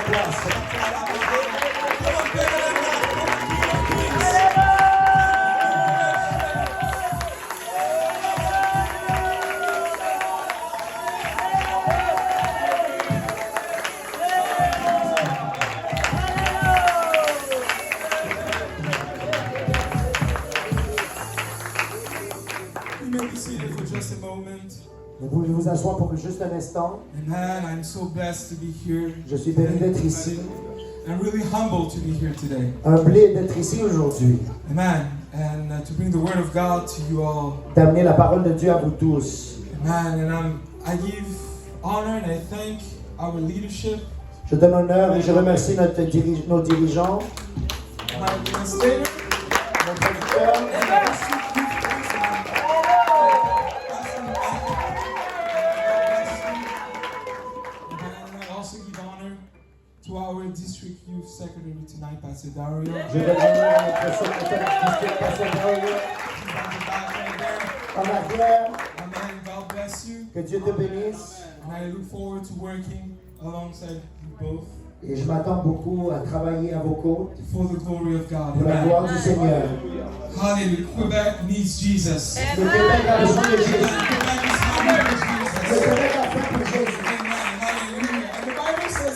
place. Vous pouvez vous asseoir pour juste un instant. Amen. I'm so blessed to be here. Je suis béni d'être ici. I'm really humbled to be here today. Humblé d'être ici aujourd'hui. Amen. And to bring the word of God to you all. D'amener la parole de Dieu à vous tous. Amen. And I give honor and I thank our leadership. Je donne honneur et je remercie nos dirigeants. My translator. Mon traducteur. To our district youth secretary tonight, Pastor Dario. Je donne honneur à notre secrétaire district, Pastor Dario. En arrière. Amen. God bless you. Que Dieu te bénisse. And I look forward to working alongside you both. Et je m'attends beaucoup à travailler à vos côtés. For the glory of God. Pour la gloire du Seigneur. Hallelujah. Quebec needs Jesus. Le Québec a besoin de Jésus. Quebec is hungry for Jesus. Le Québec a faim pour Jésus.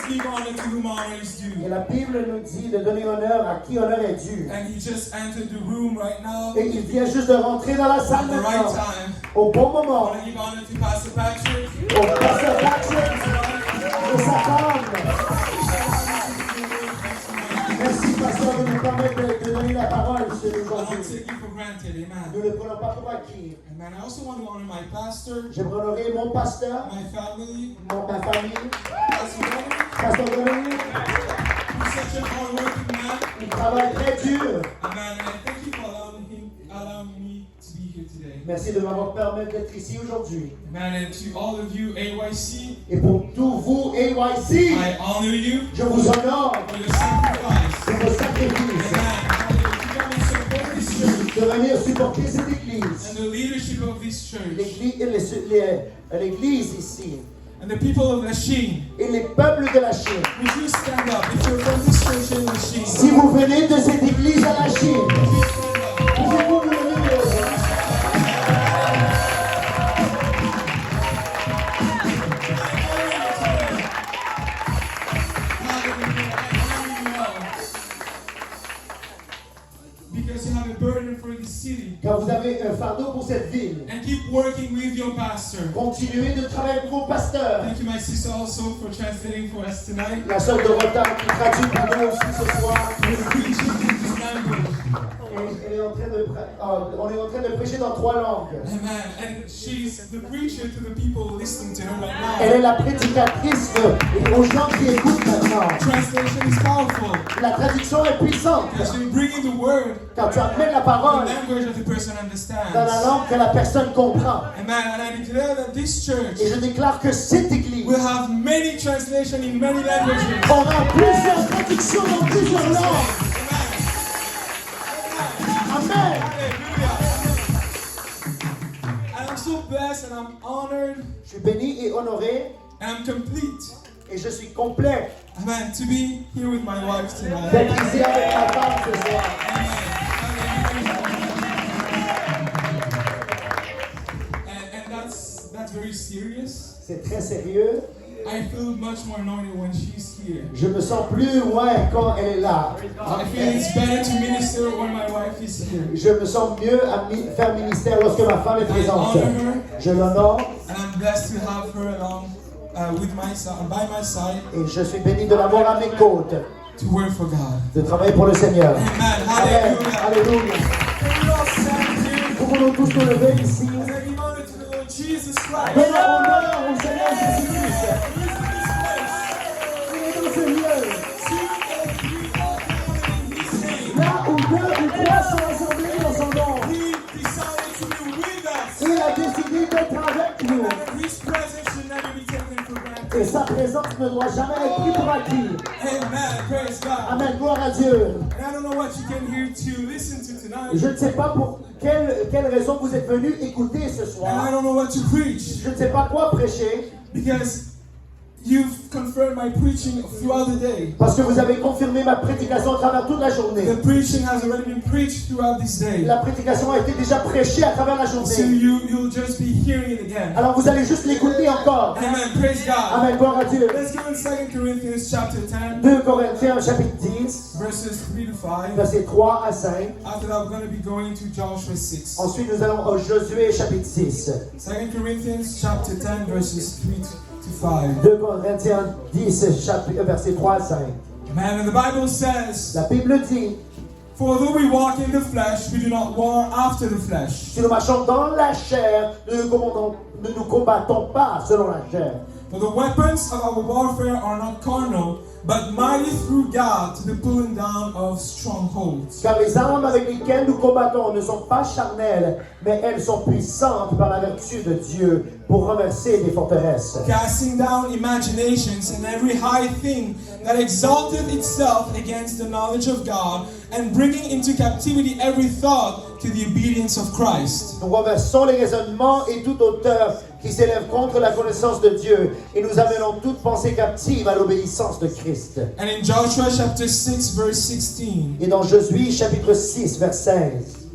Give honor to whom honor is due. Et la Bible nous dit de donner honneur à qui honneur est dû. And he just entered the room right now. Et il vient juste de rentrer dans la salle At the maintenant. right time. Au bon I moment. want to give honor to Pastor Patrick. Au pasteur Patrick et sa femme. Merci, pasteur, de nous permettre de donner la parole I don't aujourd'hui. take you for granted. Amen. Nous ne prenons pas pour acquis. Amen. I also want to honor my pastor, J'aimerais honorer mon pasteur, my family, ma famille, Pastor Dominic. pasteur Dominique. He's such a hard-working man. Il travaille très dur. Amen. And I thank you for allowing me to be here today. Merci de m'avoir permis d'être ici aujourd'hui. Amen. And to all of you, AYC, Et pour tous vous, AYC, I honor you je vous honore for your sacrifice. pour vos sacrifices. Amen. To come and support this church De venir supporter cette église. and the leadership of this church L'église ici. and the people of Lachine. Et les peuples de la Chine. Would you stand up if you're from this church in Lachine? Si vous venez de cette église à la Chine, Please stand up. pouvez-vous vous lever? Because you have a burden for this city. Quand vous avez un fardeau pour cette ville, And keep working with your pastor. continuez de travailler avec vos pasteurs. Thank you, my sister, also for translating for us tonight. La sœur de retard qui traduit pour nous aussi ce soir. We're preaching in this language. Elle est en train de, on est en train de prêcher dans 3 langues. Amen. And she's the preacher to the people listening to her right now. Elle est la prédicatrice aux gens qui écoutent maintenant. Translation is powerful. La traduction est puissante. Because you're bringing the word, Quand tu amènes la the parole language that the person dans la understands. langue que la personne comprend. Amen. And I declare that this church Et je déclare que cette église will have many translations in many languages. aura plusieurs traductions dans plusieurs langues. Amen. And I'm so blessed and I'm honored Je suis béni et honoré and I'm complete. et je suis complet Amen. To be here with my wife tonight. d'être ici avec ma femme ce soir. And that's very serious. C'est très sérieux. I feel much more anointed when she's here. Je me sens plus loin quand elle est là. I feel it's better to minister when my wife is here. Je me sens mieux à faire ministère lorsque ma femme est présente. Je l'honore And I'm blessed to have her along with my side, by my side, et je suis béni de l'avoir à mes côtes, to work for God. de travailler pour le Seigneur. Amen. Amen. Hallelujah. Alléluia. Can we all stand here? Nous voulons tous nous lever ici. As I give honor to the Lord Jesus Christ. Donnons honneur au Seigneur Jésus-Christ. Il est dans ce lieu. Là où 2 ou 3 sont assemblés dans son nom, He decided to be with us. il a décidé d'être avec nous. And His presence should never be taken for granted. Et sa présence ne doit jamais être prise pour acquis. Amen. Praise God. Amen. Gloire à Dieu. And I don't know what you came here to listen to tonight. Je ne sais pas pour quelle raison vous êtes venus écouter ce And I soir. don't know what to preach. Je ne sais pas quoi prêcher. Because you've confirmed my preaching throughout the day. Parce que vous avez confirmé ma prédication à travers toute la journée. The preaching has already been preached throughout this day. La prédication a été déjà prêchée à travers la So journée. you'll just be hearing it again. Alors vous allez juste l'écouter encore. Amen. Praise God. Amen, gloire à Dieu. Let's go in 2 Corinthians chapter 10, 2 Corinthiens chapitre 10, verses 3 to 5. versets 3 à 5. After that, we're going to be going to Joshua 6. Ensuite, nous allons au Josué chapitre 6. 2 Corinthians chapter 10, verses 3 to 5. 2 Corinthiens 10, versets 3 à 5. Man, and the Bible says, La Bible dit, for though we walk in the flesh, we do not war after the flesh. si nous marchons dans la chair, nous ne nous combattons pas selon la chair. For the weapons of our warfare are not carnal, but mighty through God to the pulling down of strongholds. Car les armes avec lesquelles nous combattons ne sont pas charnelles, mais elles sont puissantes par la vertu de Dieu pour renverser des forteresses. Casting down imaginations and every high thing that exalteth itself against the knowledge of God, and bringing into captivity every thought to the obedience of Christ. Nous renversons les raisonnements et toute hauteur qui s'élève contre la connaissance de Dieu, et nous amenons toute pensée captive à l'obéissance de Christ. And in Joshua chapter 6, verse 16, Et dans Josué chapitre 6, verset 16.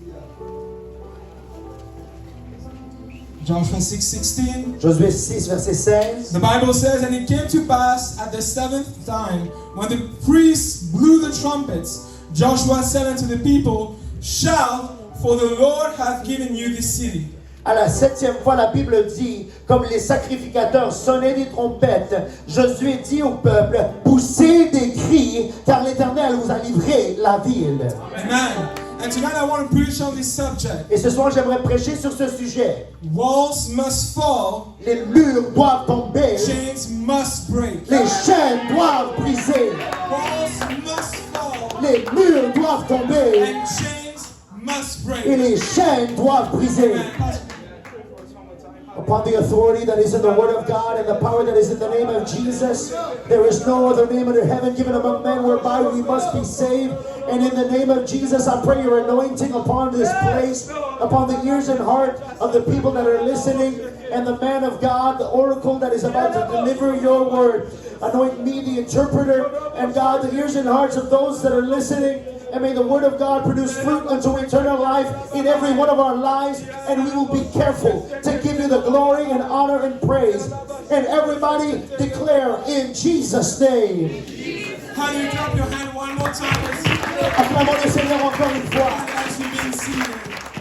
Joshua 6:16, Josué 6, verset 16. the Bible says, and it came to pass at the seventh time, when the priests blew the trumpets, Joshua said unto the people, shout, for the Lord hath given you this city. À la 7e fois, la Bible dit, comme les sacrificateurs sonnaient des trompettes, Josué dit au peuple, poussez des cris, car l'Éternel vous a livré la ville. Amen. And tonight I want to preach on this subject. Et ce soir, j'aimerais prêcher sur ce sujet. Walls must fall, Les murs doivent tomber, chains must break. les chaînes doivent briser, Walls must fall, les murs doivent tomber, and chains must break. et les chaînes doivent briser. Amen. Upon the authority that is in the Word of God and the power that is in the name of Jesus, there is no other name under heaven given among men whereby we must be saved. And in the name of Jesus, I pray your anointing upon this place, upon the ears and heart of the people that are listening, and the man of God, the oracle that is about to deliver your word. Anoint me, the interpreter, and God, the ears and hearts of those that are listening. And may the word of God produce fruit unto eternal life in every one of our lives. And we will be careful to give you the glory and honor and praise. And everybody declare in Jesus' name. How do you clap your hand one more time? Let's see. Acclamons le Seigneur encore une fois, As you've been seated.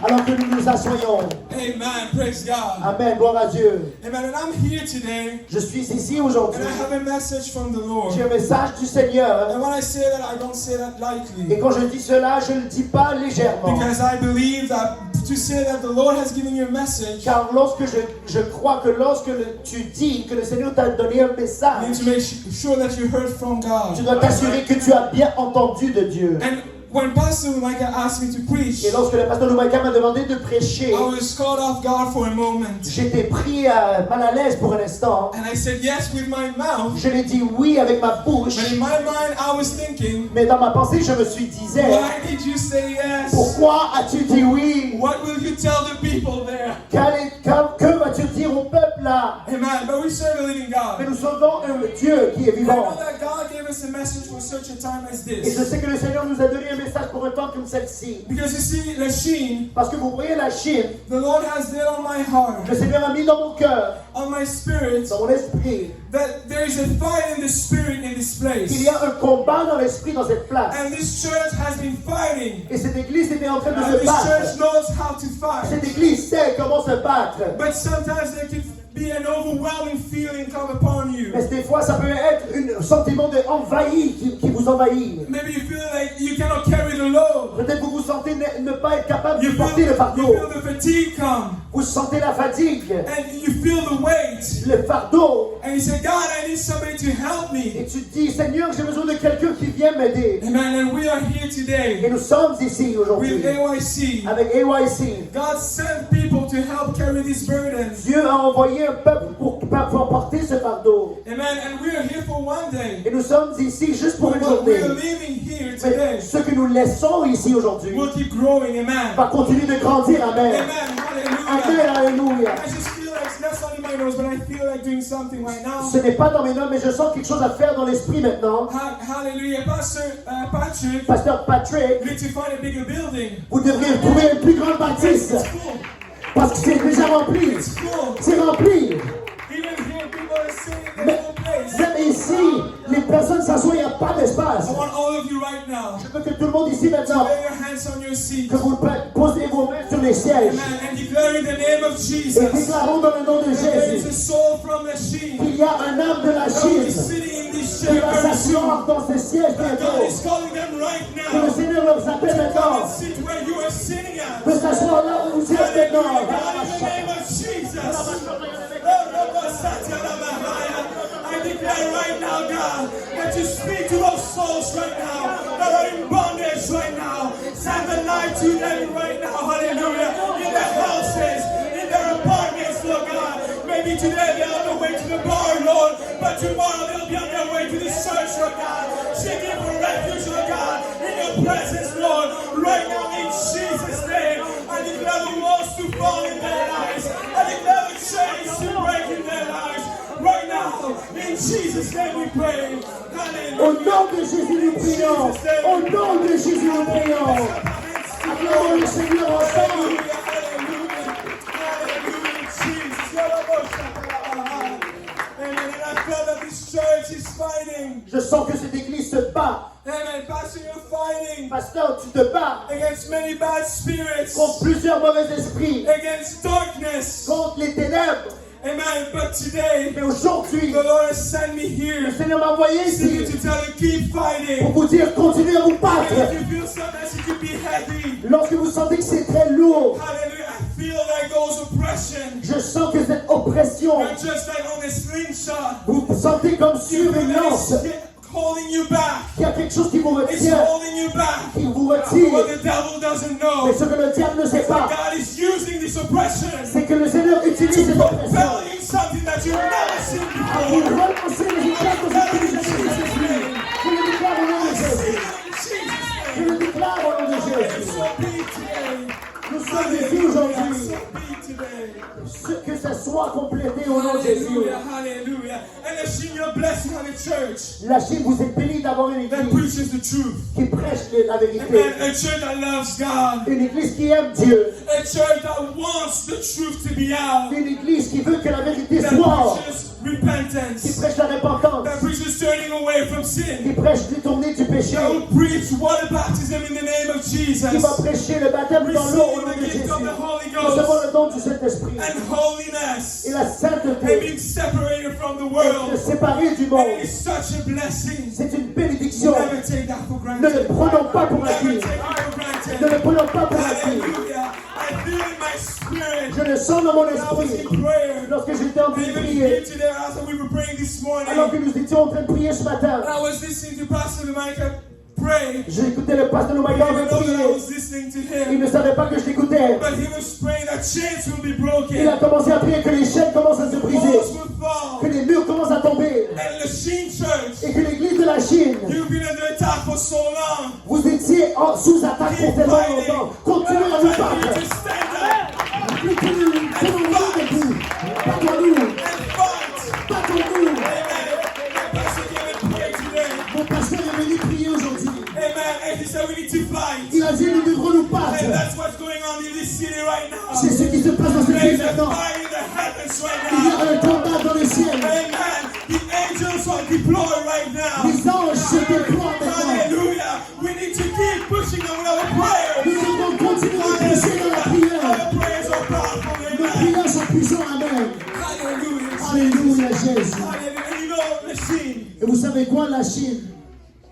alors que nous nous assoyons. Amen. Praise God. Amen, gloire à Dieu. Amen. And I'm here today, Je suis ici aujourd'hui. and I have a message from the Lord. J'ai un message du Seigneur. And when I say that, I don't say that Et lightly, quand je dis cela, je ne le dis pas légèrement. because I believe that to say that the Lord has given you a message, Car lorsque je crois que lorsque tu dis que le Seigneur t'a donné un you message, need to make sure that you heard from tu God. dois t'assurer que tu as bien entendu de Dieu. And when Pastor Micah asked me to preach, Et lorsque le pasteur Loumaïka m'a demandé de prêcher, I was caught off guard for a moment. j'étais pris mal à l'aise pour un instant. And I said yes with my mouth, Je l'ai dit oui avec ma bouche, but in my mind I was thinking, mais dans ma pensée, je me suis disais, why did you say yes? pourquoi as-tu dit oui? What will you tell the people there? Que vas-tu dire au peuple là? Amen. But we serve a living Mais God. nous servons un Dieu qui est I vivant. know that God gave us a message for such a time as Et je this. sais que le Seigneur nous a donné un message pour un temps comme celle-ci. Because you see, Lachine, Parce que vous voyez la Chine, the Lord has laid on my heart, le Seigneur a mis dans mon cœur, on my spirit, dans mon esprit, that there is a fight in the spirit in this qu'il place. y a un combat dans l'esprit dans cette place. And this church has been fighting. Et cette église était en train de And se this church battre. knows how to fight. Cette église sait comment se battre. But sometimes there could be an overwhelming feeling come upon you. Mais des fois, ça peut être un sentiment de envahi qui vous envahit. Maybe you feel like you cannot carry the load. Peut-être que vous vous sentez ne pas être capable You de porter le feel fardeau. the fatigue come. Vous sentez la fatigue, And you feel the weight. le fardeau. And you say, God, I need somebody to help Et me. tu te dis, Seigneur, j'ai besoin de quelqu'un qui vienne m'aider. Amen. And we are here Et today nous sommes ici aujourd'hui with AYC. avec AYC. God sent people to help carry these burdens. Dieu a envoyé un peuple pour porter ce fardeau. Amen. And we are here for one day. Et nous sommes ici juste pour une But we are journée. living here Mais today. ce que nous laissons ici aujourd'hui We'll keep growing. Amen. va continuer de grandir. Amen. Amen. Hallelujah. Amen. Alléluia. I just feel like that's only my notes, but I feel like doing something right now. Ce n'est pas dans mes notes, mais je sens quelque chose à faire dans l'esprit maintenant. Hallelujah. Patrick, Pasteur Patrick, you need to find a bigger building. vous devriez trouver une plus grande bâtisse. It's full. Parce que c'est déjà rempli. It's full. C'est rempli. Even here, people are sitting in the whole place. Même ici, les personnes s'assoient, il n'y a pas d'espace. I want all of you right now Je veux que tout le monde ici maintenant, lay your hands on your seat. que vous posez vos mains sur les sièges. Amen. And declaring the name of Et Jesus. déclarons dans le nom de There is a Jésus soul from the sheep qu'il y a un âme de la that will be Chine sitting in this qui chair va very soon. s'asseoir dans ces sièges God bientôt. is calling them right Que le now. Seigneur leur appelle Come maintenant and sit where you are sitting at. de s'asseoir là où vous êtes Hallelujah. maintenant. God, in the name of Jesus. I declare right now, God, that you speak to those souls right now that are in bondage right now. Send the light to them right now. Hallelujah. In their houses, in their apartments, Lord God. Maybe today they're on the way to the bar, Lord, but tomorrow they'll be on their way to the church, Lord God. Seeking for refuge, Lord God, in your presence, Lord. Right now, in Jesus' name, I declare the walls to fall in their lives. I declare the chains to break in their lives. Right now, in Jesus' name we pray. Hallelujah. Au nom de Jésus, nous prions. Au nom de Jésus, nous prions. Acclamons le Seigneur ensemble. Hallelujah, hallelujah, hallelujah, Jesus. Amen. And I feel that this church is fighting. Je sens que cette église se bat. Amen. Pastor, you're fighting Pasteur, tu te bats against many bad spirits, contre plusieurs mauvais esprits, against darkness. contre les ténèbres. Amen. But today, Mais aujourd'hui, the Lord has sent me le here Seigneur m'a envoyé simply ici to tell you, keep pour fighting. vous dire, continuez à vous battre. And if you feel sometimes it could be heavy, Lorsque vous sentez que c'est très lourd, hallelujah, I feel like those oppression. je sens que cette oppression, You're just like on a slingshot. vous sentez comme sur une lance, Holding you back. qu'il y a quelque chose qui vous It's retient, holding you back. qui vous What retire. the devil doesn't Mais know, ce que le diable ne sait pas, God is using this oppression c'est que le Seigneur utilise to cette oppression propel you in something that you've never seen pour vous before. relancer les éclats que vous avez déjà vus. Je le déclare au nom de Jésus. Je le déclare au nom de Jésus. So be today. Nous sommes ici aujourd'hui. So be today. Que ça soit complété au nom de Jésus. Hallelujah, hallelujah. And I see your blessing on the church La Chine vous est bénie d'avoir une that église preaches the truth. qui prêche la Amen. vérité. A church that loves God. Une église qui aime Dieu. A church that wants the truth to be out. Une église qui veut que la vérité That soit. preaches Qui repentance. prêche la repentance. That preaches turning away from sin. Qui prêche détourner du péché. That will preach water baptism in the name of Qui Jesus. va prêcher le baptême dans l'eau au nom Receiving de the gift Jésus. of the Holy Recevons Ghost le don du Saint-Esprit. and holiness. Et la And sainteté. being separated from the Être world. séparé du And monde. it is such a blessing. C'est une bénédiction. Never take that for Ne le granted. prenons pas pour Never acquis. take it for Ne granted. le prenons pas pour acquis. Hallelujah. I feel in my spirit. Je le sens dans mon I was esprit. in prayer. Lorsque j'étais en train de Even prier. here today, after we were praying this morning, Alors que nous étions en train de prier ce matin. I was listening to Pastor Micah pray. J'ai écouté le pasteur He Noumaïga en train didn't de know that I prier. was listening to Il him. ne savait pas que je l'écoutais. But he was praying that chains will be Il broken. a commencé à prier que les chaînes commencent à se briser. Walls will fall. Que les murs commencent à tomber. And the Sheen Church, Et que l'église de la Chine, you've been under attack for so long. vous étiez sous attaque pour tellement longtemps. Continuez à vous I need you battre. to stand up Tenons-nous debout. Battons-nous. and fight. Battons-nous. Amen. And Pastor came and prayed today. Mon pasteur est venu prier aujourd'hui. Amen. And he said we need to fight. Il a dit nous devrons nous battre. And that's what's going on in this city right now. C'est ce qui se passe dans cette There ville is a maintenant. fire in the heavens right Il y now. a un combat dans le ciel. Amen. The angels are deployed right now. Les anges se déploient maintenant. Hallelujah. We need to keep pushing on our Nous prayers. devons continuer de pousser dans la prière. Our prayers are powerful. Nos Amen. prières sont puissantes. Amen. Hallelujah. Alléluia, Jésus. Hallelujah. And you know, listen, Et vous savez quoi, la Chine?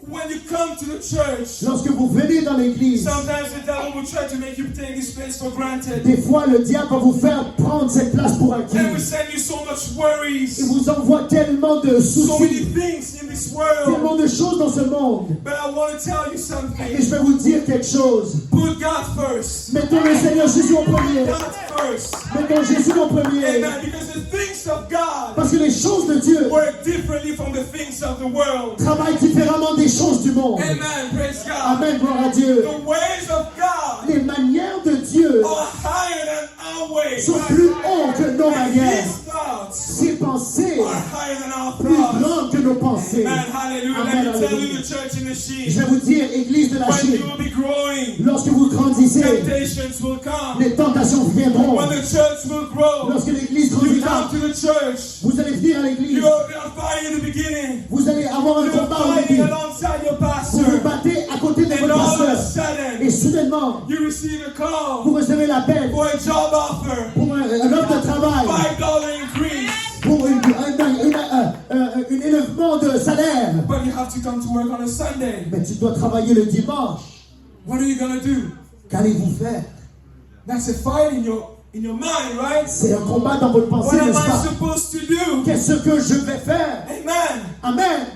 when you come to the church, Lorsque vous venez dans l'église, sometimes the devil will try to make you take this place for granted. des fois le diable va vous faire prendre cette place pour And we acquis. send you so much Il worries, vous envoie tellement de so many soucis, things in this world. tellement de choses dans ce monde. But I want to tell you Et something. je vais vous dire quelque chose. Put God first. Mettons le Seigneur Jésus en premier. God first. Mettons Jésus en premier. Amen. Because the things of God Parce que les choses de Dieu work differently from the things of the world. travaillent différemment des choses du monde. Amen. Praise God. Amen, gloire à Dieu. The ways of God Les manières de Dieu are higher than our ways. sont plus hautes que nos manières. His thoughts thoughts Ses pensées are higher than our plus thoughts. grandes que nos pensées. Amen. Hallelujah. Amen, Let me tell you, hallelujah. the church in the Je sheep, vais vous dire, Église de la when Chine, you will be growing, lorsque vous grandissez, temptations will come. les tentations viendront. When the church will grow, Lorsque l'Église you grandira, come to the church. vous allez venir à l'Église. You're fighting in the beginning. Vous allez avoir un You're combat au fighting début. alongside your Vous vous pastor. battez à côté de And votre all of a pasteur. sudden, Et soudainement, you receive a call vous recevez l'appel for a job offer. pour un offre de travail, $5 increase. pour un élèvement de salaire. But you have to come to work on a Sunday. Mais tu dois travailler le dimanche. What are you gonna do? Qu'allez-vous faire? That's a fight in your mind, right? C'est un combat dans votre pensée, What am n'est-ce I pas? supposed to do? Qu'est-ce que je vais faire? Amen. Amen.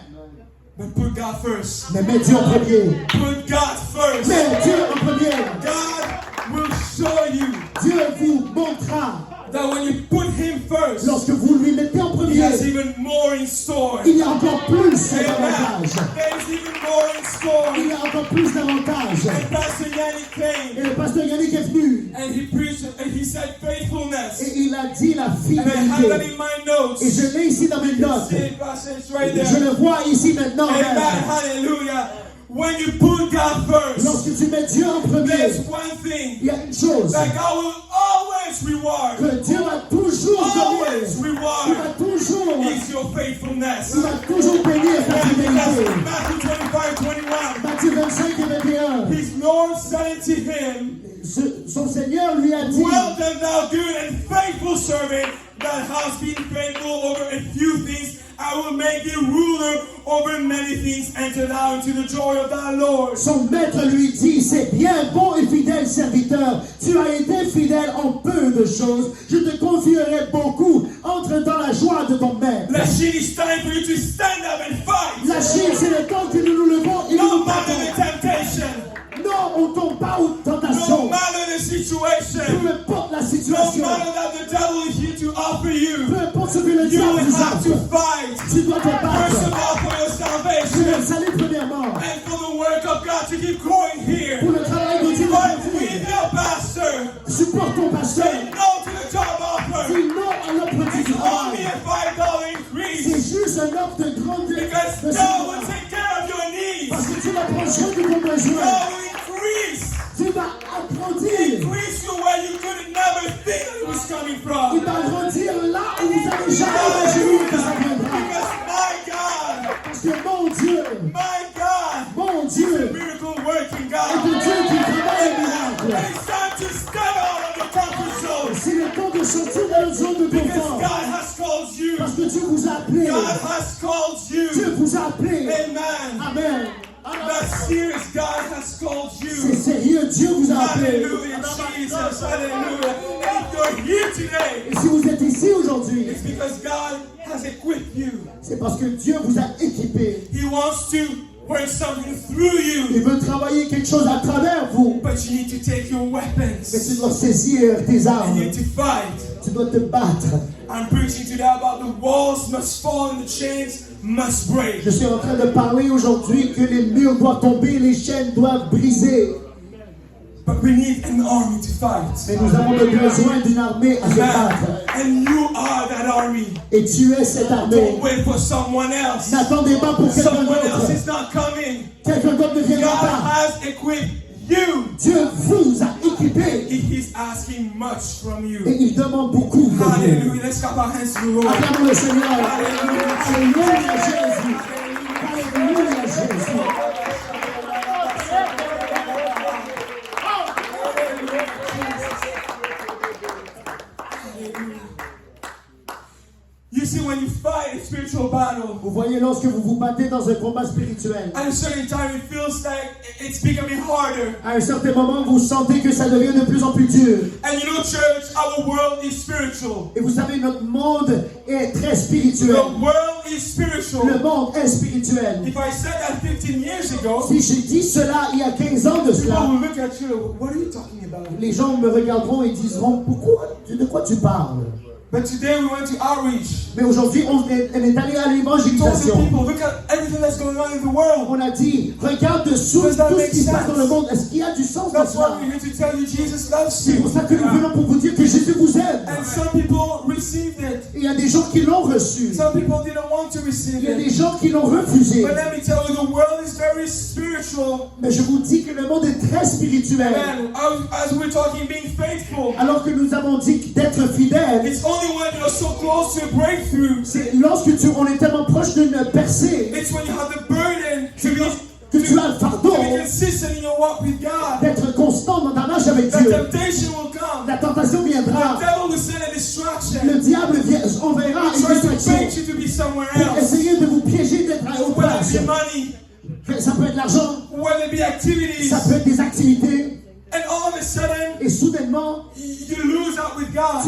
But put God first. Mais mets Dieu en premier. Put God first. Mets Dieu en premier. God will show you Dieu vous montrera. that when you put Him first, Lorsque vous lui mettez en He premier, has even more in store. il y a encore plus Amen. d'avantages. There's even more in store. Il y a encore plus d'avantages. And Pastor Yannick Et came le pasteur Yannick est venu and he preached and he said faithfulness. et il a dit la And I have that fidélité. in my notes. Et je l'ai ici dans mes notes. See it, Pastor, it's right Je there. le vois ici maintenant. Amen. même. Hallelujah. When you put God first, Lorsque tu mets Dieu en premier, there's one thing il y a une chose that God will always reward. que Dieu va toujours donner. Always Il reward va toujours, is your faithfulness. il va toujours bénir ta And because fidélité. Matthew 25:21, Matthieu 25 et 21. his Lord said to him, Son Seigneur lui a dit, well done, thou good and faithful servant, that hast been faithful over a few things. I will make thee ruler over many things. Enter thou into the joy of thy Lord. son maître lui dit, c'est bien, bon et fidèle serviteur. Tu as été fidèle en peu de choses. Je te confierai beaucoup. Entre dans la joie de ton maître. La Chine, it's time for you to stand up and fight. La Chine, c'est le temps que nous nous levons et nous No nous matter the battons. temptation, Non, on tombe pas aux no tentations. matter the situation, Peu importe la no situation. matter that the devil is here to offer you, Peu importe ce que le you diable will vous have to offre. fight. Tu dois te First of battre. all, for your Pour salvation le salut premièrement. and for the work of God to keep going here. Pour le travail de Dieu de Fight continuer. with your pastor. Supporte ton pasteur. Say no to the job offer. Dis non à l'offre du It's only travail. a $5 increase C'est juste un offre de grande because de God will take care of your needs. parce que tu vas prendre soin de ton besoin. God will increase. Tu vas agrandir. Increase you where you could never think it was coming Il from. va grandir là où vous n'avez jamais imaginé que ça viendra. Because my God, Parce que mon Dieu, is a Dieu miracle working est un God. Dieu qui travaille les And miracles. it's time to step out of your comfort zone C'est le temps de sortir de notre zone de because confort. God has called you. Parce que Dieu vous a appelé. God has called you. Dieu vous a appelé. Amen. Amen. That's serious. God has called C'est you. sérieux, Dieu vous a appelé. Hallelujah, Jesus. Hallelujah. And if you're here today, Et si vous êtes ici aujourd'hui, it's because God has equipped you. c'est parce que Dieu vous a équipé. He wants to work something through Il you. veut travailler quelque chose à travers vous. But you need to take your Mais weapons tu dois saisir tes and armes. you need to fight. Tu dois te battre. I'm preaching today about the walls must fall and the chains must break. Je suis en train de parler aujourd'hui que les murs doivent tomber, les chaînes doivent briser. But we need an army to fight. Mais nous avons besoin d'une armée à se battre. And you are that army. Et tu es cette armée. Don't wait for someone else. N'attendez pas pour quelqu'un Someone else d'autre. is not coming. Quelqu'un d'autre ne viendra God pas. has equipped you. Dieu vous a équipé. He's asking much from Et you. il demande beaucoup de vous. Hallelujah. Let's clap our hands to the Lord. Acclamons le Seigneur. Alléluia. Alléluia Jésus. Alléluia Jésus. You see, when you fight a spiritual battle, Vous voyez, lorsque vous vous battez dans un combat spirituel, at a certain time it feels like it's becoming harder. à un certain moment, vous sentez que ça devient de plus en plus dur. And you know, church, our world is spiritual. Et vous savez, notre monde est très spirituel. The world is Le spiritual. monde est spirituel. If I said that 15 years ago, Si j'ai dit cela il y a 15 ans de people cela, will look at you. What are you talking about? les gens me regarderont et diront, pourquoi, de quoi tu parles? But today we went to outreach. Mais aujourd'hui, on est allé à We told the l'évangélisation. people, look at everything that's going on in the world. On a dit, regarde dessous tout Does that ce make qui se passe sense? dans le monde. Est-ce qu'il y a du sens dans That's why cela? we're here to tell you Jesus loves C'est pour you. ça que nous venons pour vous dire que Jésus vous aime. And some people received it. Et il y a des gens qui l'ont reçu. Some people didn't want to receive Il y a des it. gens qui l'ont refusé. But let me tell you, the world is very spiritual. Mais je vous dis que le monde est très spirituel. And as we're talking, being faithful, Alors que nous avons dit d'être fidèle, it's only when you're so close to a breakthrough. c'est lorsque on est tellement proche d'une percée It's when you have the burden que to tu as le fardeau be consistent in your walk with God. d'être constant dans ta marche avec The Dieu. temptation will come. La tentation The viendra. devil will send a distraction. Le diable enverra He une tries to distraction bait you to be somewhere pour else. essayer de vous piéger d'être à haute Whether place. it be money, Ça peut être l'argent, whether it be activities, ça peut être des activités, and all of a sudden et soudainement, you lose out with God.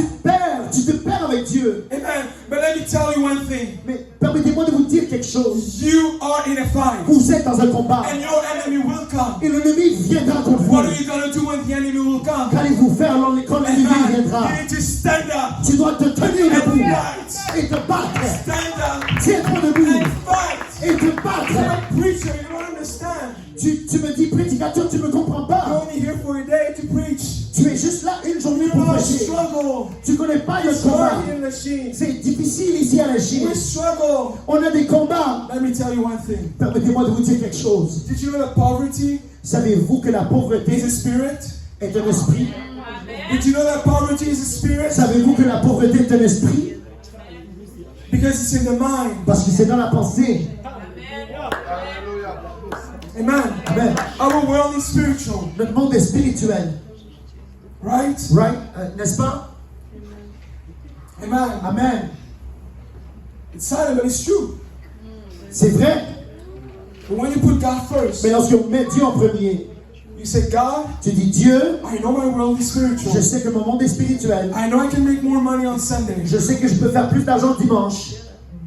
tu te perds avec Dieu. Amen. But let me tell you one thing. Mais permettez-moi de vous dire quelque chose. You are in a fight, Vous êtes dans un combat, and your enemy will come. et l'ennemi viendra contre vous. What are you going to do when the enemy will come? Qu'allez-vous faire quand l'ennemi Amen. viendra? You need to stand up Tu dois te tenir and debout fight. et te battre. Stand up Tiens-toi debout and fight. et te battre. You're a preacher, you don't understand. Tu me dis prédicateur, tu me comprends You're pas. only here for a day to preach. Tu es juste là une journée You pour know prêcher. struggle. Tu connais pas le It's combat. hard in the machine. C'est difficile ici à la Chine. We struggle. On a des combats. Let me tell you one thing. Permettez-moi de vous dire quelque chose. Did you know that poverty Savez-vous que la pauvreté is a spirit? est un esprit? Did you know that poverty is a spirit? Savez-vous que la pauvreté est un esprit? Because it's in the mind. Parce que c'est dans la pensée. Amen. Amen. Our world is spiritual, Notre monde est spirituel. right? Right? N'est-ce pas? Amen. Amen. It's sad, but it's true. C'est vrai. But when you put God first, Mais lorsqu'on met Dieu en premier, you say, God, tu dis Dieu, I know my world is spiritual. je sais que mon monde est spirituel. I know I can make more money on Sunday, Je sais que je peux faire plus d'argent dimanche.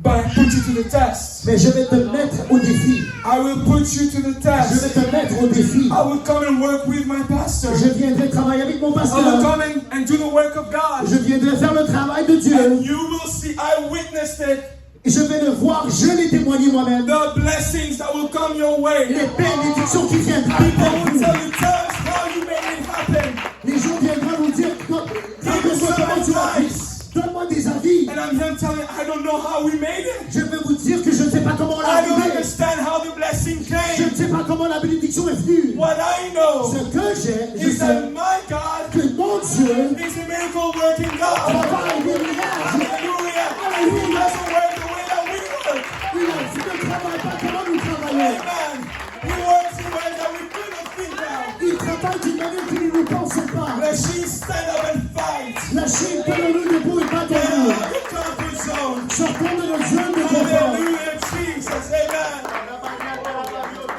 but I put you to the test. Mais je vais te mettre au défi. I will put you to the Je vais test. te mettre au défi. I will come and work with my pastor. Je viendrai travailler avec mon I will pasteur. come and do the work of God. Je viendrai faire le travail de And Dieu. you will see, I witnessed it, Et je vais le voir, je l'ai témoigné moi-même. the blessings that will come your way. Les bénédictions qui viendront. People will tell you, tell us how you made it happen. Les gens viendront nous dire, donne-moi comment tu as fait. Donne-moi des avis. And I'm here telling you, I don't know how we made it. Je vais vous dire que je ne sais pas comment on l'a I don't arrivé. understand how the blessing Je came. ne sais pas comment la bénédiction est venue. What I know Ce que j'ai, je is sais that my God que mon Dieu is a miracle working God. travaille des miracles. Hallelujah. He doesn't work the way that we work. Il ne travaille pas comment nous travaillons. Amen. He works in ways that we couldn't think of. Il travaille d'une manière que nous ne pensons pas. Let she stand up and fight. La Chine, tenons-nous debout et Get battons-nous. out of your comfort zone. Sortons de nos zones de confort. Hallelujah, Jesus. Amen.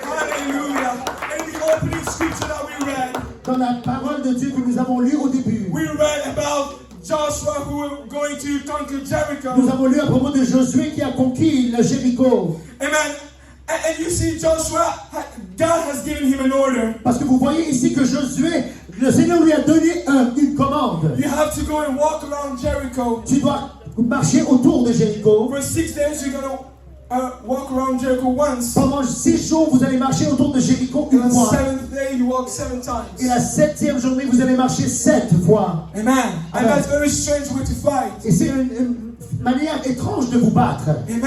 Hallelujah. In the opening scripture that we read, Dans la parole de Dieu que nous avons lue au début, we read about Joshua who were going to conquer nous Jericho. avons lu à propos de Josué qui a conquis le Jéricho. Amen. And you see, Joshua, God has given him an order. Parce que vous voyez ici que Josué, le Seigneur lui a donné une commande. You have to go and walk around Jericho. Tu dois marcher autour de Jéricho. For 6 days, you're going to walk around Jericho once. Pendant 6 jours, vous allez marcher autour de Jéricho And une the fois. 7th day, you walk 7 Et times. la 7e journée, vous allez marcher 7 fois. Amen. And that's a very strange way to fight. Et c'est une manière étrange de vous battre. Amen.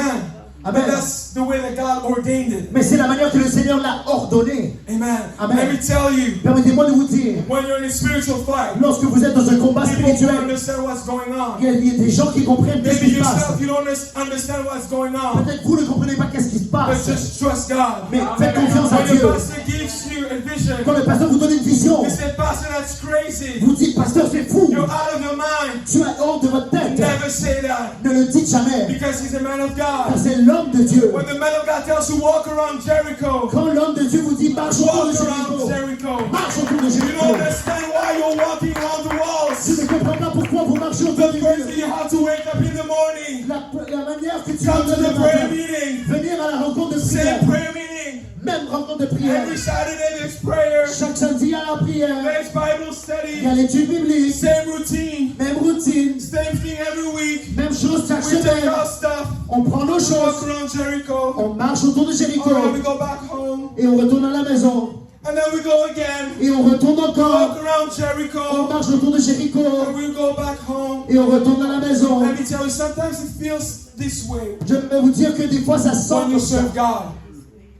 Amen. But that's the way that God ordained it. Mais c'est la manière que le Seigneur l'a ordonné. Amen. Amen. Let me tell you, Permettez-moi de vous dire, when you're in a spiritual fight, lorsque vous êtes dans un combat people don't spirituel, understand what's going on. il y a des gens qui comprennent qu'est-ce Maybe qui se passe. yourself, you don't understand what's going on. Peut-être vous ne comprenez pas qu'est-ce qui se But passe. just trust God. Mais faites confiance à When Dieu. your pastor gives you a vision, Quand le pasteur vous donne une vision, you say, Pastor, that's crazy. vous dites, pasteur, c'est fou. You're out of your mind. Tu as honte de votre tête. Never say that. Ne le dites jamais. Because he's a man of Car God. c'est l'homme de Dieu. When the man of God tells you walk around Jericho, Quand l'homme de Dieu vous dit, marche autour de walk around Jéricho. Jericho. Marche autour de You Jéricho. don't understand why you're walking around the Tu walls. ne comprends pas pourquoi vous marchez autour The du first mur. thing you have to wake up in the morning, La manière que tu come to vas the prayer meeting, venir à la rencontre de prière. same prayer meeting. Même rencontre de prière. Every Saturday there's prayer, Chaque samedi à la prière. there's Bible Il y study, a l'étude biblique. same routine. Même routine. Same thing every week. Même chose chaque We take semaine. our stuff, On prend nos walk choses, around Jericho, on marche autour de Jéricho and we go back home, et on retourne à la maison. and then we go again, Et on retourne encore. walk around On Jericho, marche autour de Jéricho and we go back home. et on retourne à la maison. Let me tell you, sometimes it feels this way Je vais vous dire que des fois ça sent when you comme ça. serve God.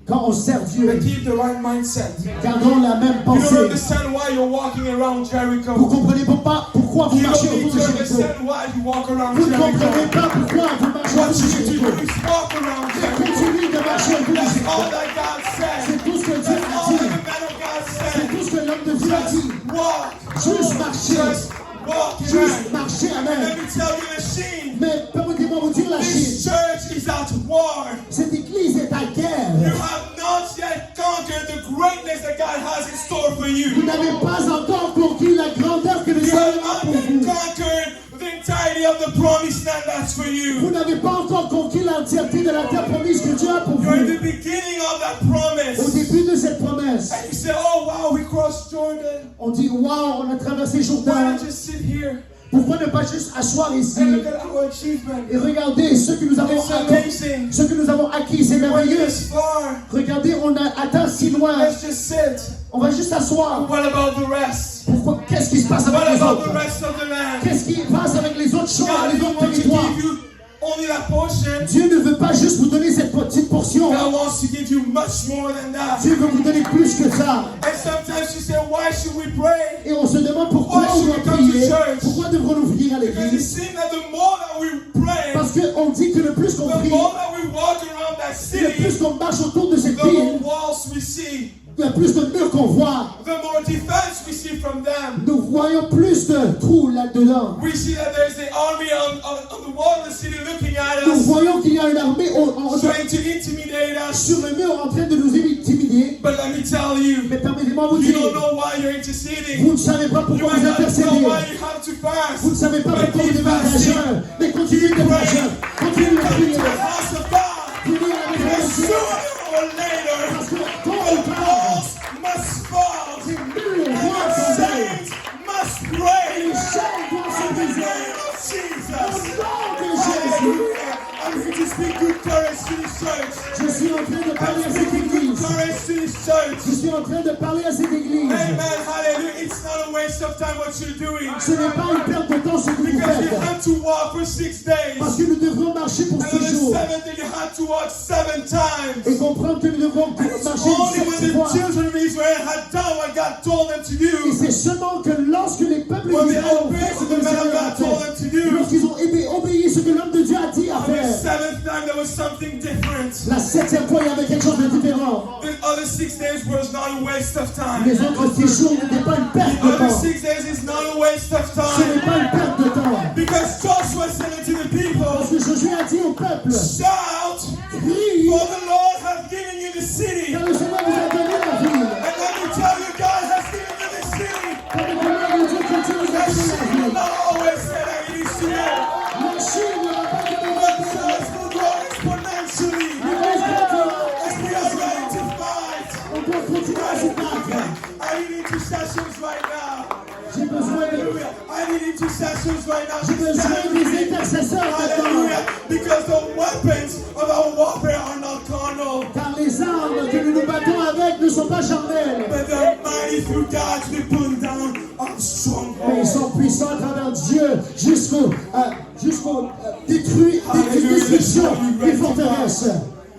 Quand on sert But Dieu, keep the right mindset. gardons la même You don't pensée. understand why you're walking around Vous Jericho. comprenez pas pourquoi vous You marchez don't need autour to de Jéricho. understand why you walk around Vous ne comprenez Jericho. pas pourquoi vous marchez What autour you de need to Jéricho. do is walk around Jericho. Continue de marcher autour de That's Jéricho. all that God said. C'est tout ce que Dieu That's a all that dit. the man of God C'est said. tout ce que l'homme de Dieu a dit. Just walk. Juste marcher. Just walk. Juste Amen. marcher, amen. Let me tell you, machine. Mais permettez-moi vous dire la This Chine. church is at war. Cette église est à You guerre. have not yet conquered the greatness that God has in store for Vous you. n'avez pas encore conquis la grandeur que le You Seigneur have a not pour yet vous. conquered the entirety of the promised land that's for you. Vous n'avez pas encore conquis l'entièreté de la terre promise que Dieu a pour You're in vous. the beginning of that Au promise. début de cette promesse, And you say, oh wow, we crossed Jordan. on dit waouh, on a traversé Why Jourdain. not just sit here Pourquoi ne pas juste asseoir ici and look at our achievement? et regarder ce que nous avons It's acquis. amazing. Ce que nous avons acquis, c'est We're merveilleux. this far. Regardez, on a atteint si loin. Let's just sit. On va juste s'asseoir. What about the rest? Pourquoi? Qu'est-ce qui se passe What avec les about the autres? rest of the land? Qu'est-ce qui passe avec les autres choses, God les didn't autres want to territoires? give you only that portion. Dieu ne veut pas juste vous donner cette petite portion. God wants to give you much more than that. Dieu veut vous donner plus que ça. And sometimes you say, why should we pray? Et on se demande pourquoi Why on should doit we come to prier. church? Pourquoi devrons-nous venir à Because it l'église? seems that the more that we pray, Parce qu'on dit que le plus qu'on the prie, more that we walk around that le plus city, qu'on marche autour de cette the more ville, walls we see, le plus de murs qu'on voit. the more defense we see from them. Nous voyons plus de trous là-dedans. We see that there's the army on the wall of the city looking at Nous us, voyons qu'il y a une armée trying to intimidate us. sur le mur en train de nous intimider. But let me tell you, Mais permettez-moi de vous you dire, don't know why you're interceding. vous ne savez pas You pourquoi might vous not know intercédez. why you have to Vous ne fast. savez pas But pourquoi vous keep devez faire fasting. jeûne. Mais continuez de faire jeûne. Continuez de Come prier. to the house of God. Venez à la maison Because de Dieu. sooner or later, Parce que tôt the ou tard, walls must fall. les murs And doivent the tomber. saints must pray. Les chaînes doivent se In the briser. name of Au Jesus. nom de Jésus. Hallelujah. I'm here to speak good courage to this church. Je suis en train de parler à I'm cette speaking good église. courage to this church. Je suis en train de parler à cette église. Amen. Hallelujah. It's not a waste of time what you're doing. Ce n'est pas une perte de temps ce que vous Because you faites. had to walk for 6 days. Parce que nous devrons marcher pour And on 6 the jours. 7th day you had to walk 7 times. Et comprendre que nous devrons It's marcher only when 7 the fois. children of Israel had done what God told them to Et do. c'est seulement que lorsque les peuples When they d'Israël ont fait obeyed ce what que the le man of Seigneur a God told them fait, to do. lorsqu'ils ont obéi ce que l'homme de Dieu a dit à On the faire, 7th time there was something different. la 7e fois, il y avait quelque chose de différent. The other 6 days was not a waste of time. Les autres 6 jours n'étaient pas une perte The de other temps. 6 days is not a waste of Ce n'est time. pas une perte de temps. Because Joshua said to the people, Parce que Josué a dit au peuple, shout, crie, for the Lord hath given you the city. car le Seigneur vous a donné la ville. And let me tell you, God has given you the city. Car le Seigneur vous dit que Dieu vous a That donné la city will ville. not always say that it is to you. La Chine n'aura pas de But bonne church will grow exponentially. As we are ready to fight. On doit continuer à se battre. I need intercessions right now. J'ai besoin de... Hallelujah. I need intercessions right now. J'ai besoin des intercesseurs maintenant. Hallelujah. Because the weapons of our warfare are not carnal, Car les armes que nous nous battons avec ne sont pas charnelles. but they're mighty through God to be pulling down our Mais ils strongholds. sont puissants à travers Dieu jusqu'au destruction des forteresses.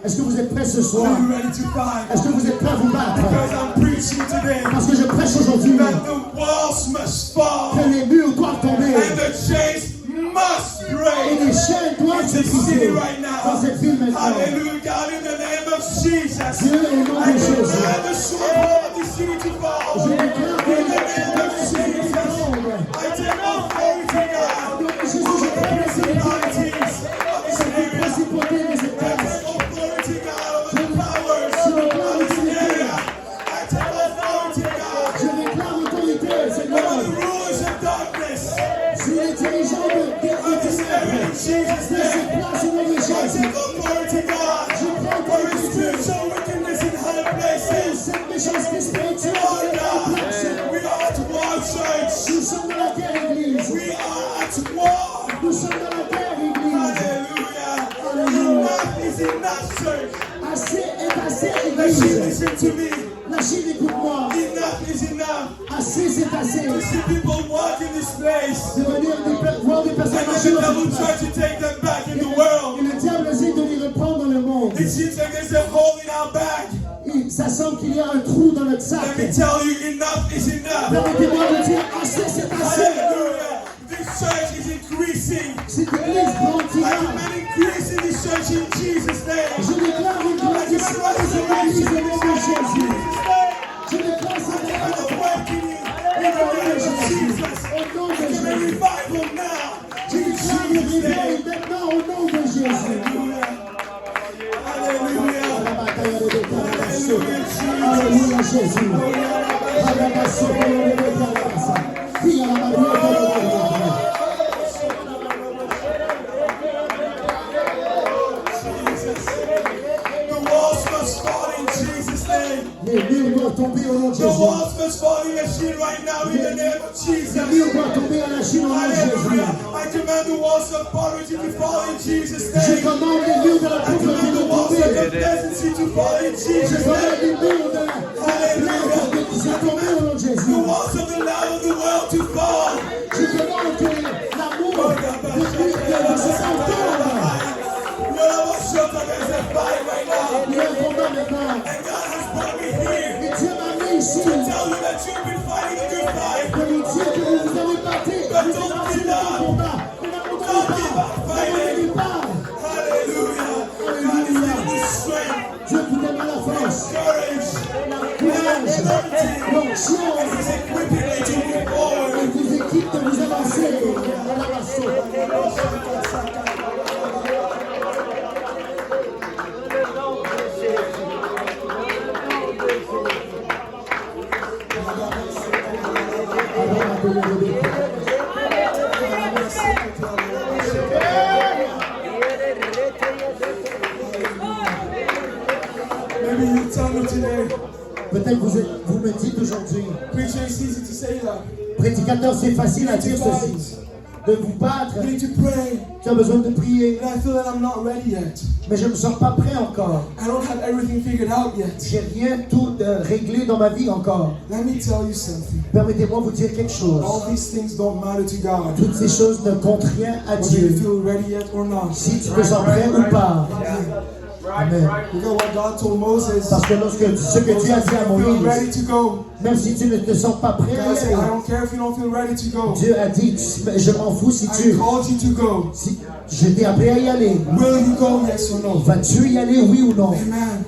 Est-ce que vous êtes prêts ce soir? Are you ready to fight? Est-ce que vous êtes prêts à vous battre? Because I'm preaching today Parce que je prêche aujourd'hui that the walls must fall que les murs doivent tomber and the chains must et break. les chaînes doivent se briser dans cette ville maintenant. Hallelujah, God, in the name of Jesus. Dieu est le nom I de Jésus. command the stronghold of the city to Je fall. déclare que In the name of Jesus, tombe. I take authority, God. Au nom de Jésus, je prends la sécurité Principalities of this area. principauté de cette I place. take authority, God, over the powers of this area. I take authority, God, Je déclare autorité, over Seigneur, the rulers of darkness sur les dirigeants de of this area in Jesus' cette name. place au nom de I Jésus. take authority, God, over spiritual wickedness in high places. Cette méchanceté spirituelle Oh, est God, La Chine, l'Église. listen to me. La Chine, écoute-moi. Enough is enough. Assez, c'est assez. To see people walk in this place. De venir voir des personnes And marcher then the dans devil cette try place. to take them back in the world. Et le diable essaie de les reprendre dans le monde. It seems like there's a hole in our back. Et ça semble qu'il y a un trou dans notre sac. Let me tell you, enough is enough. Permettez-moi de dire assez, c'est assez. Hallelujah. This church is increasing. Cette église I grandira. demand increase in this church in Jesus' name. Je déclare une grandissement de cette église au nom de Jésus. Je déclare cette I'm église awakening in au the nom de name of Jésus. Jesus. Au nom de Give a Jésus. revival now. Je In déclare le Jesus' réveil name. maintenant au nom de Jésus. Hallelujah. Alléluia Jésus. The walls must fall in Jesus' name. Les murs doivent tomber au nom de The Jésus. walls must fall in the Chine right now in the name of Les Jesus. murs doivent tomber à la Chine au nom de Jésus. Hallelujah. I command the walls of poverty to fall in Jesus' Je name. commande les murs de la I pauvreté command de the walls of tomber. complacency to fall in Je Jesus' commande name. les murs de la plainte de tomber au nom de The Jésus. walls of the love of the world to fall. Je demande que l'amour de Christ de ce temps tombe. There's a fight right now. Il y a un combat maintenant. And God has brought me here Et Dieu m'a mis ici to tell you that you've been fighting a good fight. pour vous dire que vous avez battu. Vous avez battu le combat. Ne m'abandonnez pas. Hallelujah. God is giving you strength, Dieu vous donne la force, courage, la courage, l'onction. and He's equipping you to move forward. Il vous équipe de vous avancer. Maybe you tell me today, Peut-être vous me dites aujourd'hui, preacher, it's easy to say that. prédicateur, c'est facile à dire ceci. De vous battre, You need to pray. tu as besoin de prier, And I feel that I'm not ready yet. mais je ne me sens pas prêt encore. I don't have everything figured out yet. J'ai rien tout réglé dans ma vie encore. Let me tell you something. Permettez-moi de vous dire quelque chose. All these things don't matter to God. Toutes ces choses ne comptent rien à Whether you Dieu. feel ready yet or not. Si tu te sens prêt ou pas. Amen. Look at what God told Moses. Parce que lorsque ce que Dieu a dit à Feel ready Moïse, to go. même si tu ne te sens pas prêt à God y said, I aller, don't care if you don't feel ready to go. Dieu a dit, je m'en fous si I tu... called you to go. Si, je t'ai appelé à y aller. Will you go, yes or no? Vas-tu y aller, oui ou non? Amen.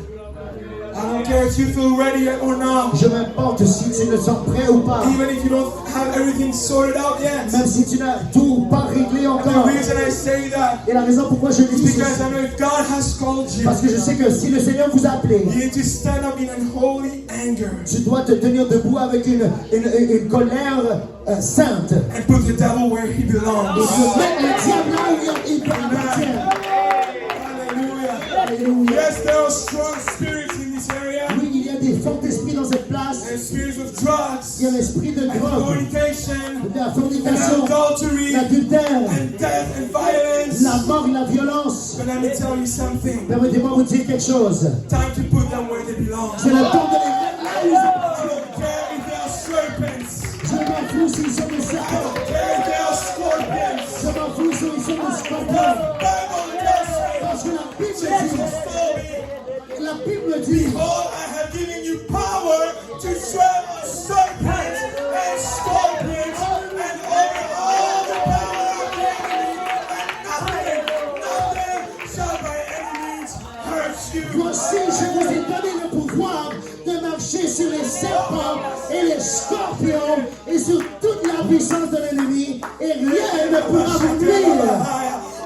I don't care if you feel ready yet or not. Je m'importe si tu ne sens prêt ou pas. Even if you don't have everything sorted out yet. Même si tu n'as tout pas réglé The encore. reason I say that Et la raison pourquoi je dis is ceci, because I know if God has called you, parce que je sais que si le Seigneur vous a appelé, you need to stand up in unholy anger tu dois te tenir debout avec une colère sainte. and put the devil where he Et belongs. de mettre le diable là où il appartient. Hallelujah. Alléluia. Yes, there are strong spirits in this area. Oui, il y a des forts esprits dans cette place. And spirits of drugs, Il y a l'esprit de and drogue, fornication, de la and fornication, adultery, l'adultère, and death and violence. la mort et la violence. But let me tell you something. Permettez-moi de vous dire quelque chose. Time to put them where they belong. C'est le temps de les mettre là où ils I appartiennent. don't care if they are serpents. Je m'en fous s'ils sont des I serpents. don't care if they are scorpions. Je m'en fous s'ils sont des The scorpions. Bible tells me, Parce que la Bible Jesus dit, told me, la Bible dit, behold, I have given you power to tread on serpents and scorpions and over all the power of the enemy, and nothing shall by any means hurt you. voici, je vous ai donné le pouvoir de marcher sur les serpents et les scorpions et sur toute la puissance de l'ennemi et rien ne pourra vous nuire.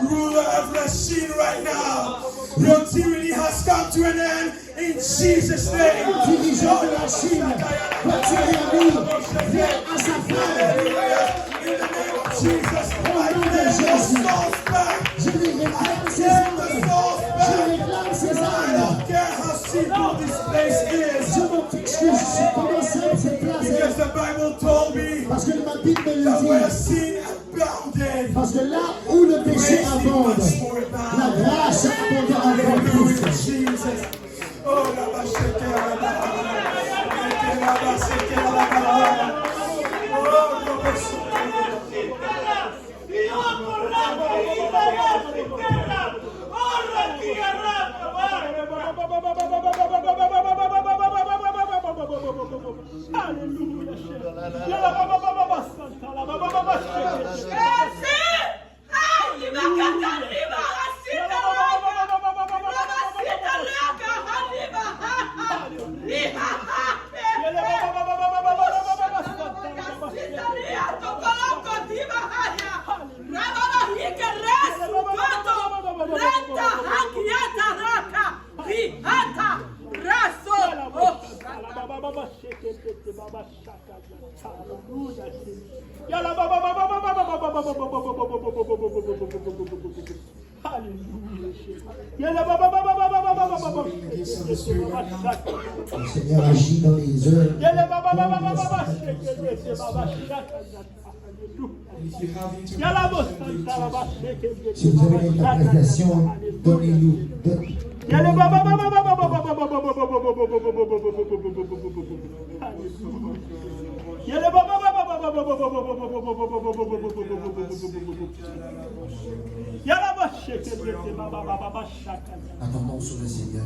Ruler of Lachine right now, your tyranny has come to an end in Jesus' name. Dirigeant de la Chine, votre tyrannie vient à sa fin. In the name of Jesus, I pray your souls back. Je lui réclame ses âmes. Je réclame ses I âmes. don't care how simple this place is, Je m'en fiche de comment simple cette place est. because the Bible told me Parce que ma Bible me that where le dit. sin abounded, Parce que là où le péché grace abonde, much more la abound. grâce abonde encore Hallelujah, plus. Jesus. Le Seigneur agit dans les œuvres. Si vous avez l'interprétation, donnez-nous. Attendons sur le Seigneur.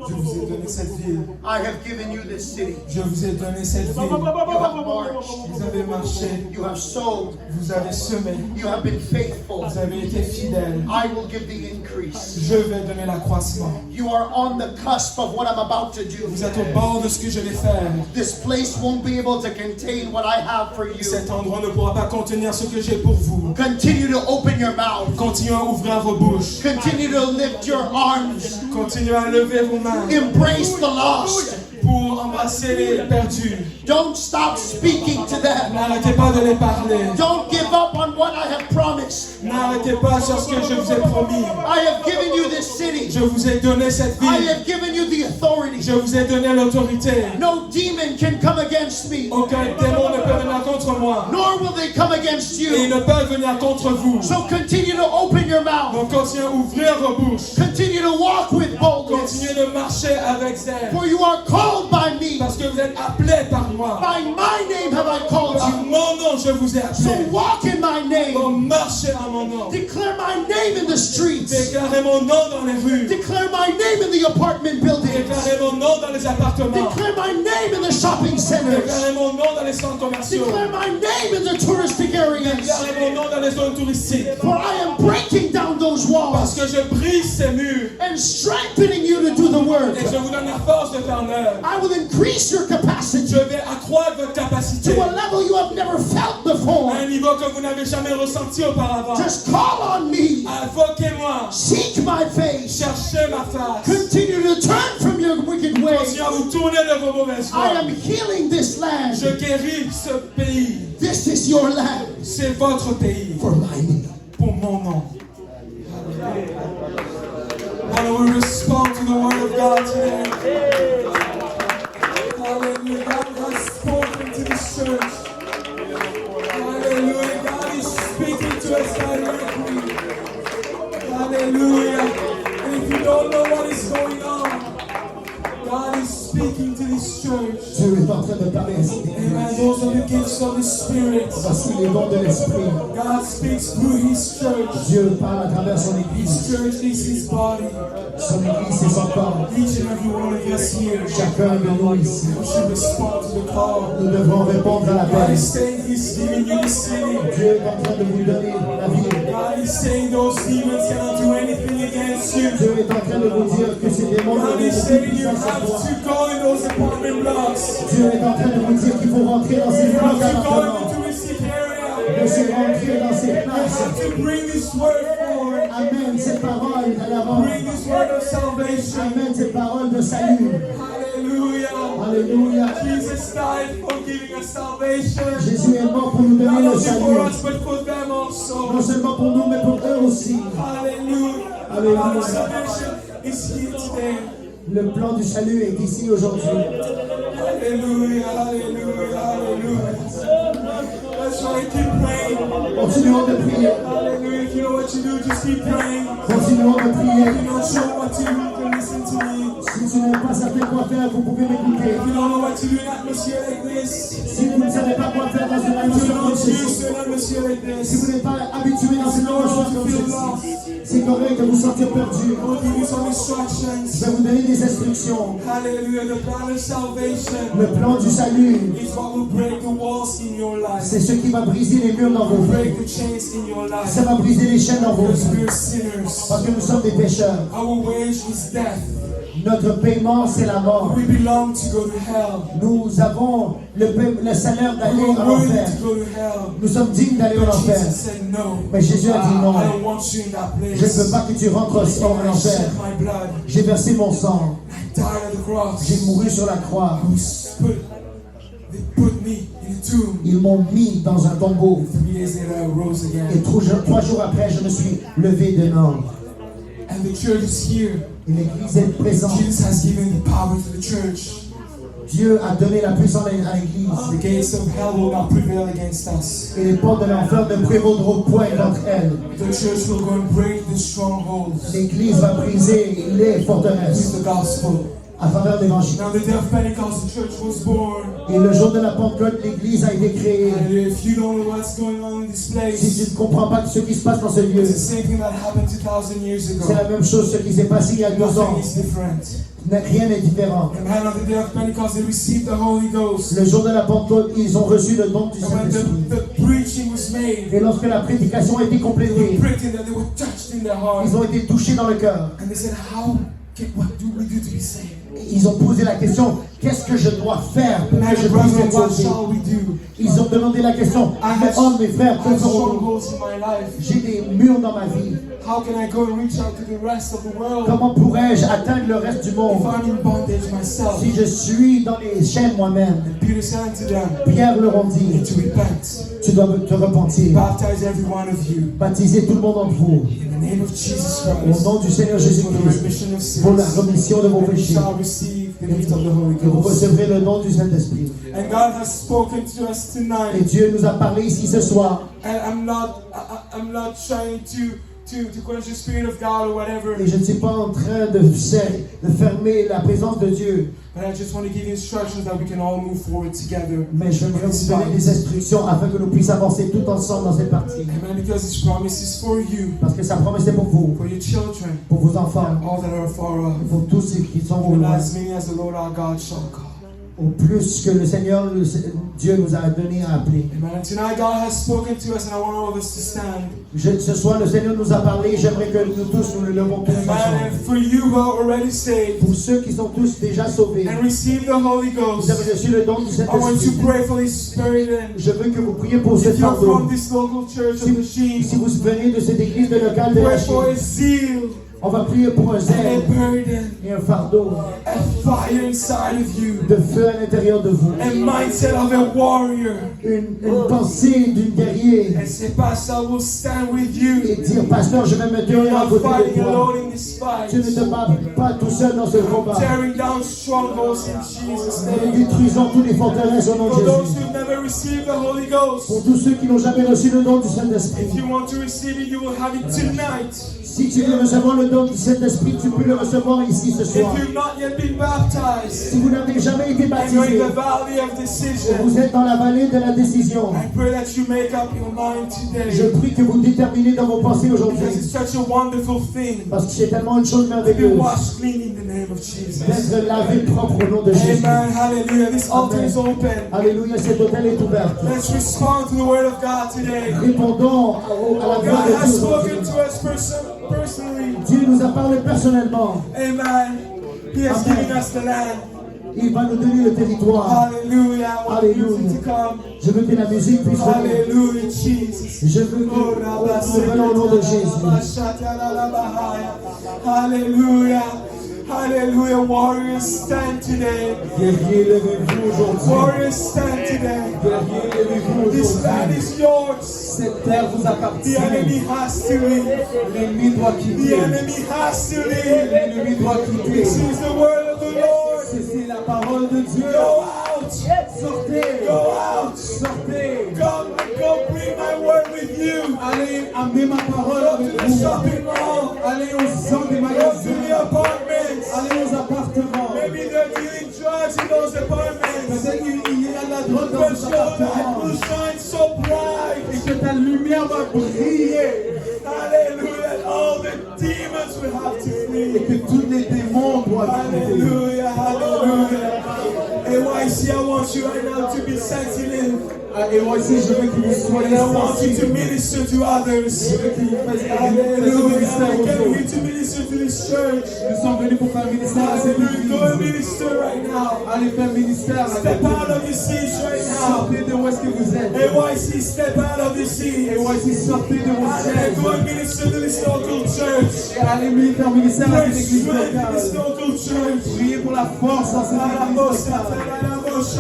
Je vous ai donné cette ville. I have given you this city. Je vous ai donné cette ville. You have marched. Vous avez marché. You have sowed. Vous avez semé. You have been faithful. Vous avez été fidèles. I will give the increase. Je vais donner l'accroissement. You are on the cusp of what I'm about to do. Vous êtes au bord de ce que je vais faire. This place won't be able to contain what I have for you. Cet endroit ne pourra pas contenir ce que j'ai pour vous. Continue to open your mouth. Continuez à ouvrir vos bouches. Continue to lift your arms. Continuez à lever vos mains Embrace the lost. pour embrasser les perdus. Don't stop speaking to them. N'arrêtez pas de les parler. Don't give up on what I have promised. N'arrêtez pas sur ce que je vous ai promis. I have given you this city. Je vous ai donné cette I ville. have given you the authority. Je vous ai donné l'autorité. No demon can come against me, Aucun démon ne peut venir contre moi. nor will they come against Et ils you. ne peuvent venir contre vous. So continue to open your mouth. Donc continuez à ouvrir vos bouches. Continue to walk with boldness. Continuez de marcher avec zèle. For you are called by me. Parce que vous êtes appelés par moi. By my name have I called Par you. mon nom, je vous ai So appelé. walk in my name. Donc marchez en mon nom. Declare my name in the streets. Déclarez mon nom dans les rues. Declare my name in the apartment buildings. Déclarez mon nom dans les appartements. Declare my name in the shopping centers. Déclarez mon nom dans les centres commerciaux. Declare my name in the touristic areas. Déclarez mon nom dans les zones touristiques. For I am breaking down those Parce walls que je brise ces murs. and strengthening you to do the work. Et je vous donne la force de faire l'œuvre. I will increase your capacity Je vais accroître votre capacité to a level you have never felt before. à un niveau que vous n'avez jamais ressenti auparavant. Just call on me. Invoquez-moi. Seek my face. Cherchez ma face. Continue to turn from your wicked ways. Continuez à vous tourner de vos mauvaises I voies. am healing this Je land. guéris ce pays. This is your land C'est votre pays. for my name. Pour mon nom. Father, we respond to the word of God today. Hallelujah. God has spoken to this church. Hallelujah. God is speaking to us directly. Hallelujah. And if you don't know what is going on, God is speaking to this church. Dieu est en train de parler à cette Amen. église. Those are the gifts of the Spirit. Voici les dons de l'Esprit. God speaks through His church. Dieu parle à travers son His église. church is His body. Son église, c'est son corps. Each and every one of us here. Chacun de nous ici. We should respond to the call. Nous devrons répondre à God l'appel. is saying He's giving you the city. Dieu est en train de vous donner la vie. God is saying those demons cannot do anything against you. Dieu est en train de vous dire que ces démons God ne is sont saying plus you puissants have sur toi. to go in those apartment blocks. Dieu est en train de vous dire qu'il faut rentrer dans ces You blocs have to go d'appartements. into the touristic area. De se rentrer dans ces You places. have to bring this word forward. Amen, cette parole à l'avant. Bring this word of salvation. Amen, cette parole de salut. Hallelujah. Alléluia. Jesus died for giving us salvation. Jésus est mort pour nous donner Not le only for salut. us, but for them also. Non seulement pour nous, mais pour eux aussi. Hallelujah. Hallelujah. Our salvation is here today. Le plan du salut est ici aujourd'hui. Hallelujah, hallelujah, hallelujah. That's right, keep praying. Continuons de prier. Hallelujah. If you know what you do, just keep praying. Continuons de prier. If you're not sure what to do, you can listen to me. Si tu n'es pas certain quoi faire, vous pouvez m'écouter. If you don't know what to do in an atmosphere like this, Si vous ne savez pas quoi faire dans une if you're atmosphère not comme used celle-ci, to an atmosphere like si vous this, n'êtes pas habitué dans une atmosphère comme celle-ci, c'est correct de vous sentir perdu. I will give you some Je instructions. vais vous donner des instructions. Hallelujah. The plan of salvation Le plan du salut, is what will break the walls in your life, c'est ce qui va briser les murs dans vos vies. break the chains in your life. Ça va briser les chaînes dans vos Because vies. we're sinners. Parce que nous sommes des pécheurs. Our wage is death. Notre paiement, c'est la mort. We belong to go to hell. Nous avons le salaire d'aller We en are worthy enfer. to go to hell. Nous sommes dignes d'aller en But enfer. Jesus said no. Mais Jésus a dit non. I don't want you in that Je ne place. veux pas que tu rentres en I enfer. shed my blood. J'ai versé mon sang. I died at the cross. J'ai mouru sur la croix. They put me in a tomb. Ils m'ont mis dans un tombeau. 3 days later, I rose Et again. 3 jours après, je me suis levé de mort. And the church is here. Et l'Église est présente. Jesus has given the power to the church. Dieu a donné la puissance à l'Église. The gates of hell will not prevail against us. Et les portes de l'enfer ne prévaudront point contre elle. The church will go and break the strongholds L'Église va briser les forteresses with the gospel. à travers l'Évangile. Now, the day of Pentecost, the church was born. Et le jour de la Pentecôte, l'Église a été créée. And if you don't know what's going on in this Si place, tu ne comprends pas ce qui se passe dans ce lieu, it's the same thing that happened 2,000 years c'est la ago. même chose ce qui s'est passé il y a 2 ans. Nothing is different. Rien n'est différent. And man, on the day of Pentecost, they received the Holy Ghost. Le jour de la Pentecôte, ils ont reçu le don du And when Saint-Esprit. the preaching was made, Et lorsque la prédication a été they were complétée, praying that they were touched in their heart. ils ont été touchés dans le cœur. And they said, what do we do to be saved? Ils ont posé la question, qu'est-ce que je dois faire pour que Man, je puisse brethren, être what sauvé? shall we do? Ils ont demandé la question, mes hommes, mes frères, I que have ferons-nous? strongholds in my life. J'ai des murs dans ma vie. How can I go and reach out to the rest of the world Comment pourrais-je atteindre le reste du if monde I'm in bondage myself? si je suis dans les chaînes moi-même? And Peter said unto them, Pierre leur a dit, to repent, tu dois te repentir. baptize every one of you Baptisez tout le monde d'entre vous in the name of Jesus au Christ nom du Seigneur for the Jésus-Christ remission of pour la sins. remission de vos And you péchés. shall receive the gift of the Holy Et vous Ghost. recevrez le don du Saint-Esprit. And God has spoken to us Et tonight. Dieu nous a parlé ici ce soir. And I'm not trying to quench the Spirit of God or whatever. Et je ne suis pas en train de fermer la présence de Dieu. But I just want to give you instructions that we can all move forward together. Mais je voudrais vous donner des instructions afin que nous puissions avancer tout ensemble dans cette partie. Amen. Because His promise is for you, Parce que sa promesse est pour vous, for your children, pour vos enfants, all that are far off. pour tous ceux qui sont au And loin. as many as the Lord our God shall call. Au plus que le Seigneur, Dieu nous a donné à appeler. Amen. And tonight God has spoken to us, and I want all of us to stand. Ce soir, le Seigneur nous a parlé. J'aimerais que nous tous nous le levons tous Amen. ensemble. And for you who are already saved Pour ceux qui sont tous déjà sauvés, and receive the Holy vous avez Ghost, reçu le don du I want you to Saint-Esprit. pray for His burden. Je veux que vous priez pour If cette you're fardeau. from this local church of the Si sheep, vous venez de cette église de locale de la pray for Chine, a zeal on va prier pour un and a zèle burden, et un fardeau a fire inside of you, de feu à l'intérieur de vous. a mindset of a warrior. Une pensée d'une guerrier And say, Pastor, I will stand with you. et dire, pasteur, je vais me You're tenir à not côté de fighting toi. alone in this fight. Tu ne te bats pas tout seul dans ce combat. Tearing down strongholds in Jesus' Nous name. détruisons toutes les forteresses au nom de For those Jésus. who've never received the Holy Ghost, Pour tous ceux qui n'ont jamais reçu le don du Saint-Esprit, if you want to receive it, you will have it tonight. si tu veux recevoir le don du Saint-Esprit, tu peux le recevoir ici ce If soir. you've not yet been baptized, Si vous n'avez jamais été and you're in baptisé, the valley of et decision, vous êtes dans la vallée de la décision, I pray that you make up your mind je today. prie que vous déterminez dans vos pensées Because aujourd'hui, it's such a wonderful thing parce que c'est tellement une chose to be merveilleuse washed clean in the name of Jesus. d'être lavé propre au nom de Jésus. Amen. Hallelujah. This altar is open. Alléluia, cet hôtel est ouvert. Let's respond to the word of God today. Répondons à la voix God de has Dieu. spoken to us personally. Dieu nous a parlé personnellement. Amen. He has Amen. given us the land. Il va nous donner le territoire. Hallelujah. I want the music to come. Je veux que la musique puisse venir. Hallelujah, Jesus. Je veux que nous venons au nom de Jésus. Hallelujah. Hallelujah. Warriors, stand today. Guerriers, levez-vous aujourd'hui. Warriors, stand today. Guerriers, levez-vous This land aujourd'hui. is yours. Cette terre vous The appartient. enemy has to leave. L'ennemi doit The quitter. enemy has to leave. L'ennemi doit quitter. This is the word of the Lord. C'est la parole de Dieu. Go out. Sortez. Go out. Sortez. Go bring my word with you. Allez amener ma parole Go to avec the vous. shopping mall. Allez au centre des Go to the magasins. apartments. Allez aux appartements. Maybe they're dealing drugs in those apartments. Peut-être qu'il y a de la drogue dans But vos your light appartements. will shine so bright. Et que ta lumière va briller. Hallelujah. All the demons will have to Et flee. que tous les démons doivent quitter. Hallelujah. Hallelujah. AYC, I want you right now to be sensitive. Et moi aussi, je veux que vous soyez And I want you to sensibles. minister to others. Je veux que vous fassiez un Hallelujah. ministère I aux came autres. here to minister to this church. Nous sommes venus pour faire un ministère à cette Hallelujah. Go and église. minister right now. Allez faire ministère à cette Step out église. of your seats right now. Sortez de où est-ce que vous êtes. AYC, step out of your Et seats. moi aussi, sortez de vos Hallelujah. Go chaises. and minister to this local church. Et allez faire ministère à Pray cette église strength in this locale. local church. Priez pour la force dans cette église locale.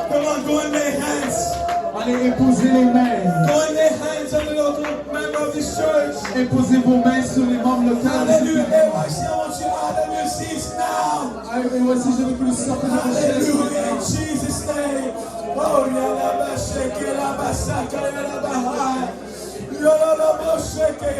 Come on, go and lay hands. Allez imposer les mains. Go and lay hands on the local member of this church. Imposez vos mains sur les membres locaux. Hallelujah. AYC, I want you out of your seats now. Et moi aussi, je veux que vous sortez de vos chaises. Hallelujah. In Jesus' name. Oh, yalabashake, yalabasaka, yalabahaya. Yalabashake,